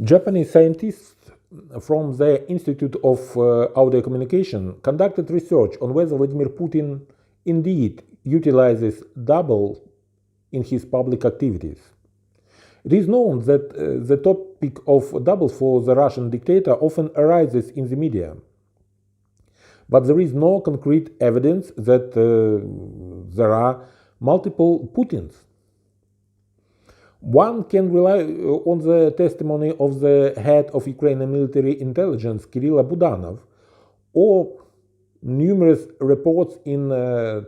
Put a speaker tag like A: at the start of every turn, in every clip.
A: Japanese scientists from the Institute of Audio Communication conducted research on whether Vladimir Putin indeed utilizes double in his public activities. It is known that the topic of doubles for the Russian dictator often arises in the media, but there is no concrete evidence that there are multiple Putins. One can rely on the testimony of the head of Ukrainian military intelligence, Kirill Budanov, or numerous reports in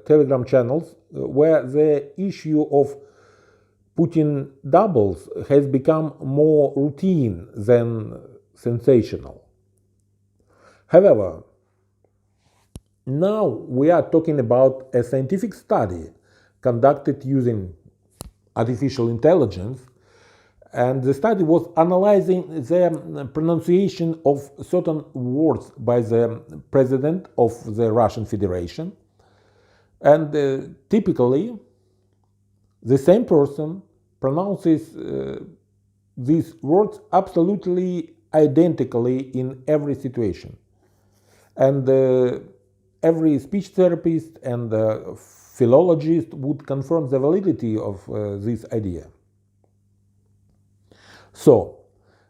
A: Telegram channels where the issue of Putin doubles has become more routine than sensational. However, now we are talking about a scientific study conducted using artificial intelligence, and the study was analyzing the pronunciation of certain words by the president of the Russian Federation. And typically, the same person pronounces these words absolutely identically in every situation. And every speech therapist and philologist would confirm the validity of this idea. So,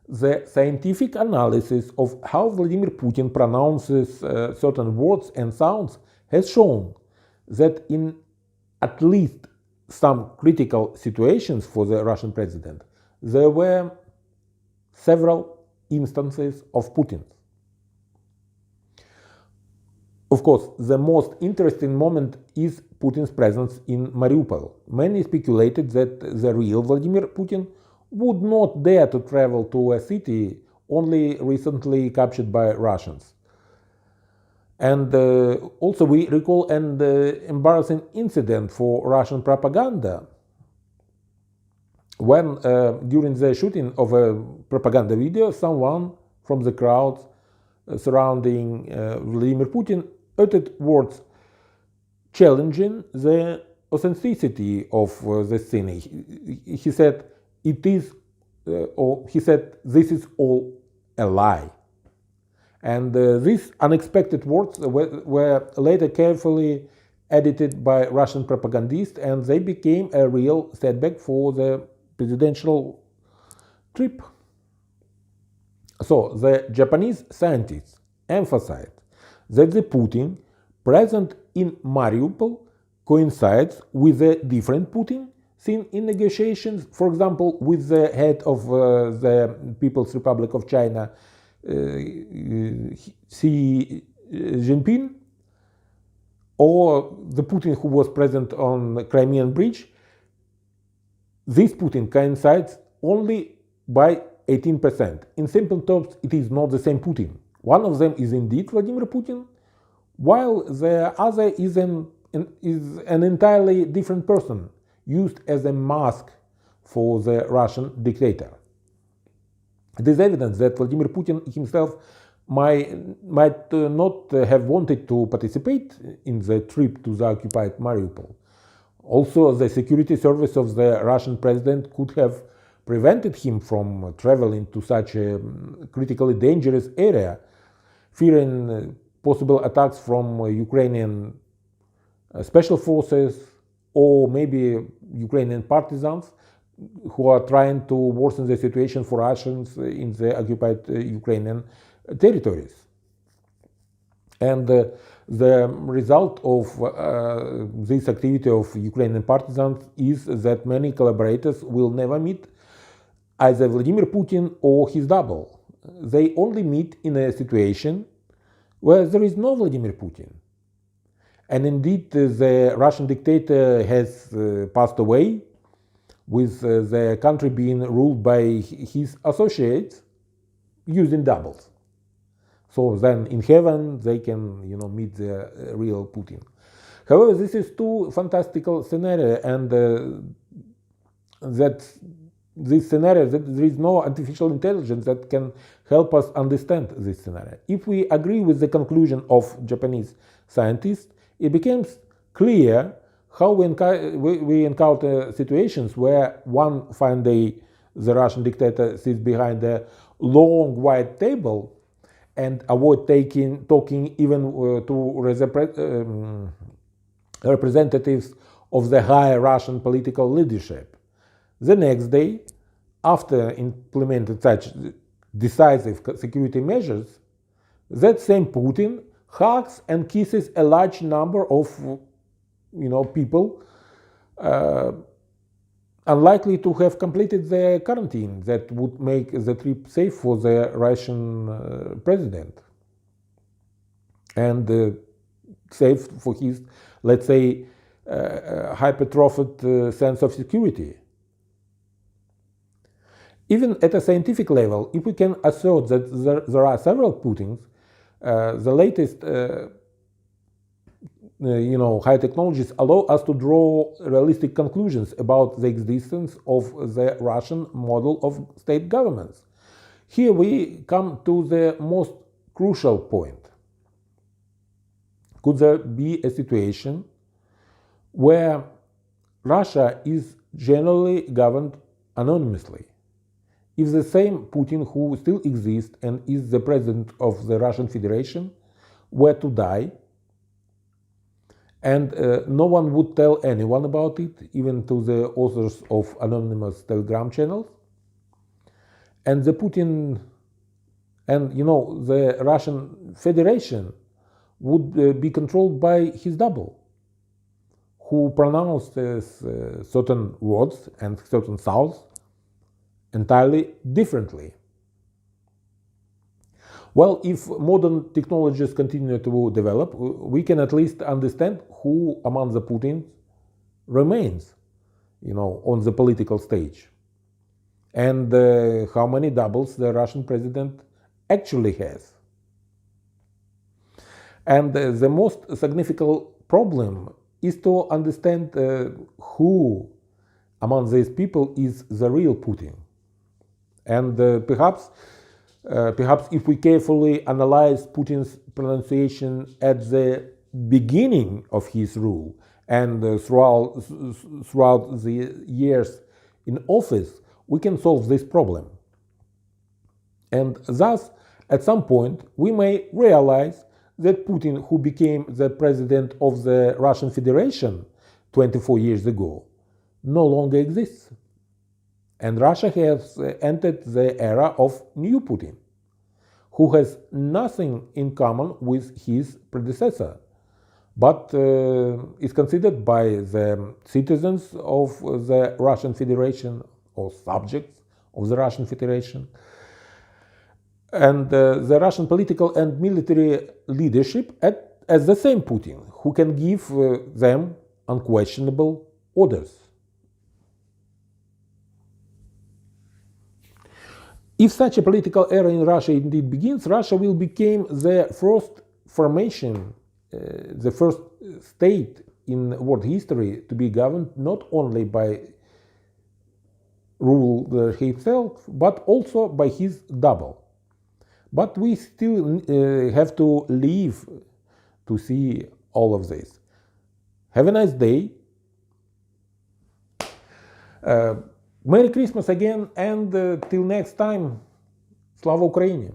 A: the scientific analysis of how Vladimir Putin pronounces certain words and sounds has shown that in at least some critical situations for the Russian president, there were several instances of Putin. Of course, the most interesting moment is Putin's presence in Mariupol. Many speculated that the real Vladimir Putin would not dare to travel to a city only recently captured by Russians. And also we recall an embarrassing incident for Russian propaganda when during the shooting of a propaganda video, someone from the crowd surrounding Vladimir Putin uttered words challenging the authenticity of the scene. He said, "It is," or he said, "This is all a lie." And these unexpected words were later carefully edited by Russian propagandists, and they became a real setback for the presidential trip. So the Japanese scientists emphasized that the Putin present in Mariupol coincides with a different Putin seen in negotiations, for example, with the head of the People's Republic of China, Xi Jinping, or the Putin who was present on the Crimean Bridge. This Putin coincides only by 18%. In simple terms, it is not the same Putin. One of them is indeed Vladimir Putin, while the other is an entirely different person, used as a mask for the Russian dictator. It is evident that Vladimir Putin himself might not have wanted to participate in the trip to the occupied Mariupol. Also, the security service of the Russian president could have prevented him from traveling to such a critically dangerous area, fearing possible attacks from Ukrainian special forces or maybe Ukrainian partisans who are trying to worsen the situation for Russians in the occupied Ukrainian territories. And the result of this activity of Ukrainian partisans is that many collaborators will never meet either Vladimir Putin or his double. They only meet in a situation where there is no Vladimir Putin. And indeed, the Russian dictator has passed away, with the country being ruled by his associates using doubles. So then in heaven they can, meet the real Putin. However, this is too fantastical scenario, and that this scenario, that there is no artificial intelligence that can help us understand this scenario. If we agree with the conclusion of Japanese scientists, it becomes clear how we encounter situations where one fine day the Russian dictator sits behind a long white table and avoid talking even to representatives of the higher Russian political leadership. The next day, after implementing such decisive security measures, that same Putin hugs and kisses a large number of people unlikely to have completed their quarantine that would make the trip safe for the Russian president and safe for his, let's say, hypertrophied sense of security. Even at a scientific level, if we can assert that there are several Putins, the latest high technologies allow us to draw realistic conclusions about the existence of the Russian model of state governments. Here we come to the most crucial point. Could there be a situation where Russia is generally governed anonymously? If the same Putin who still exists and is the president of the Russian Federation were to die, and no one would tell anyone about it, even to the authors of anonymous Telegram channels, and the Putin and the Russian Federation would be controlled by his double, who pronounced certain words and certain sounds entirely differently. Well, if modern technologies continue to develop, we can at least understand who among the Putins remains, on the political stage, and how many doubles the Russian president actually has. And the most significant problem is to understand who among these people is the real Putin. And perhaps if we carefully analyze Putin's pronunciation at the beginning of his rule and throughout the years in office, we can solve this problem. And thus, at some point, we may realize that Putin, who became the president of the Russian Federation 24 years ago, no longer exists. And Russia has entered the era of new Putin, who has nothing in common with his predecessor, but is considered by the citizens of the Russian Federation or subjects of the Russian Federation, and the Russian political and military leadership as the same Putin, who can give them unquestionable orders. If such a political era in Russia indeed begins, Russia will become the first formation, the first state in world history to be governed not only by ruler himself, but also by his double. But we still have to live to see all of this. Have a nice day. Merry Christmas again, and till next time, Slava Ukraini!